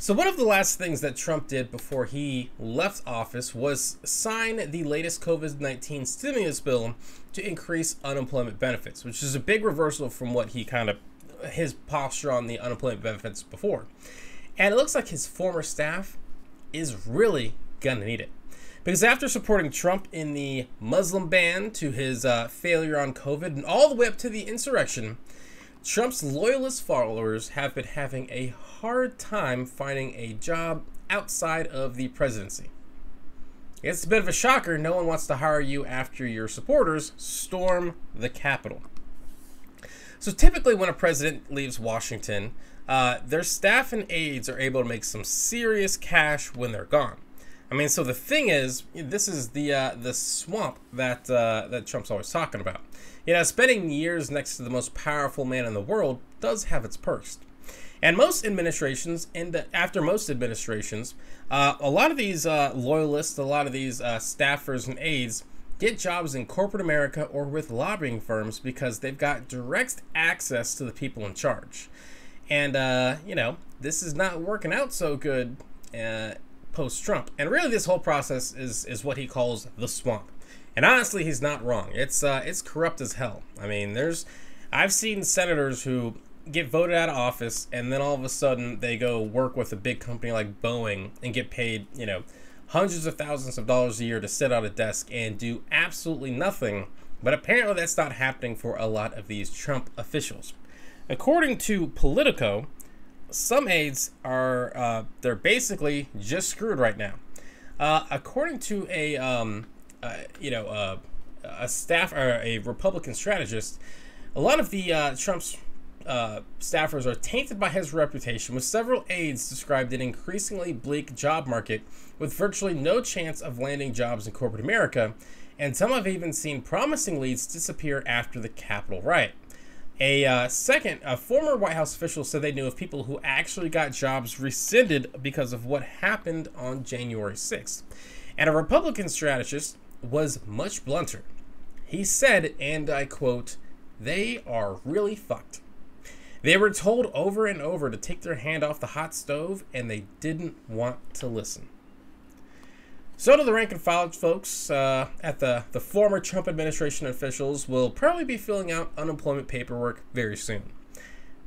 So one of the last things that Trump did before he left office was sign the latest COVID-19 stimulus bill to increase unemployment benefits, which is a big reversal from what his posture on the unemployment benefits before. And it looks like his former staff is really gonna need it. Because after supporting Trump in the Muslim ban to his failure on COVID and all the way up to the insurrection, Trump's loyalist followers have been having a hard time finding a job outside of the presidency. It's a bit of a shocker. No one wants to hire you after your supporters storm the Capitol. So typically when a president leaves Washington, their staff and aides are able to make some serious cash when they're gone. I mean, so the thing is, this is the swamp that Trump's always talking about. You know, spending years next to the most powerful man in the world does have its perks. And most administrations, after most administrations, a lot of these loyalists, a lot of these staffers and aides get jobs in corporate America or with lobbying firms because they've got direct access to the people in charge. And, you know, this is not working out so good post-Trump. And really this whole process is what he calls the swamp. And honestly, he's not wrong. It's corrupt as hell. I mean, I've seen senators who get voted out of office and then all of a sudden they go work with a big company like Boeing and get paid, you know, hundreds of thousands of dollars a year to sit at a desk and do absolutely nothing. But apparently that's not happening for a lot of these Trump officials. According to Politico, some aides are they're basically just screwed right now. According to a staff or a Republican strategist, a lot of the Trump's staffers are tainted by his reputation, with several aides described an increasingly bleak job market with virtually no chance of landing jobs in corporate America, and some have even seen promising leads disappear after the Capitol riot. A former White House official said they knew of people who actually got jobs rescinded because of what happened on January 6th. And a Republican strategist was much blunter. He said, and I quote, "They are really fucked. They were told over and over to take their hand off the hot stove, and they didn't want to listen." So to the rank and file folks at the former Trump administration officials will probably be filling out unemployment paperwork very soon.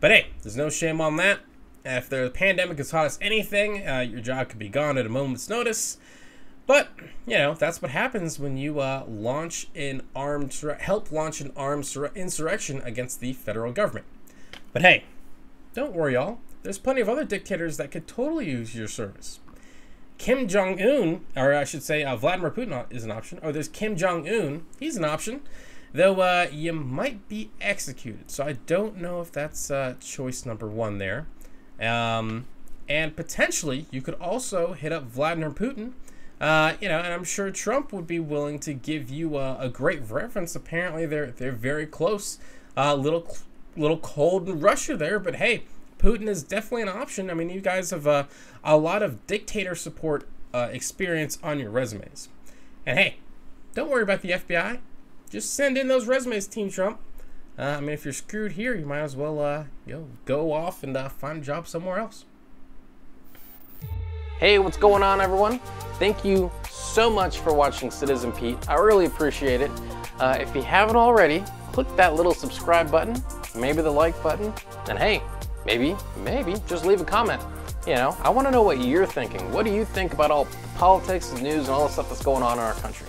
But hey, there's no shame on that. If the pandemic has taught us anything, your job could be gone at a moment's notice. But, you know, that's what happens when you help launch an armed insurrection against the federal government. But hey, don't worry, y'all. There's plenty of other dictators that could totally use your service. Kim Jong-un, or I should say Vladimir Putin is an option. Or there's Kim Jong-un. He's an option. Though you might be executed. So I don't know if that's choice number one there. And potentially, you could also hit up Vladimir Putin. You know, and I'm sure Trump would be willing to give you a great reference. Apparently, they're very close. Little cold in Russia there, but hey, Putin is definitely an option. I mean, you guys have a lot of dictator support experience on your resumes. And hey, don't worry about the FBI. Just send in those resumes, Team Trump. I mean, if you're screwed here, you might as well go off and find a job somewhere else. Hey, what's going on, everyone? Thank you so much for watching Citizen Pete. I really appreciate it. If you haven't already, click that little subscribe button, maybe the like button, and hey, maybe just leave a comment. You know, I want to know what you're thinking. What do you think about all the politics and news and all the stuff that's going on in our country?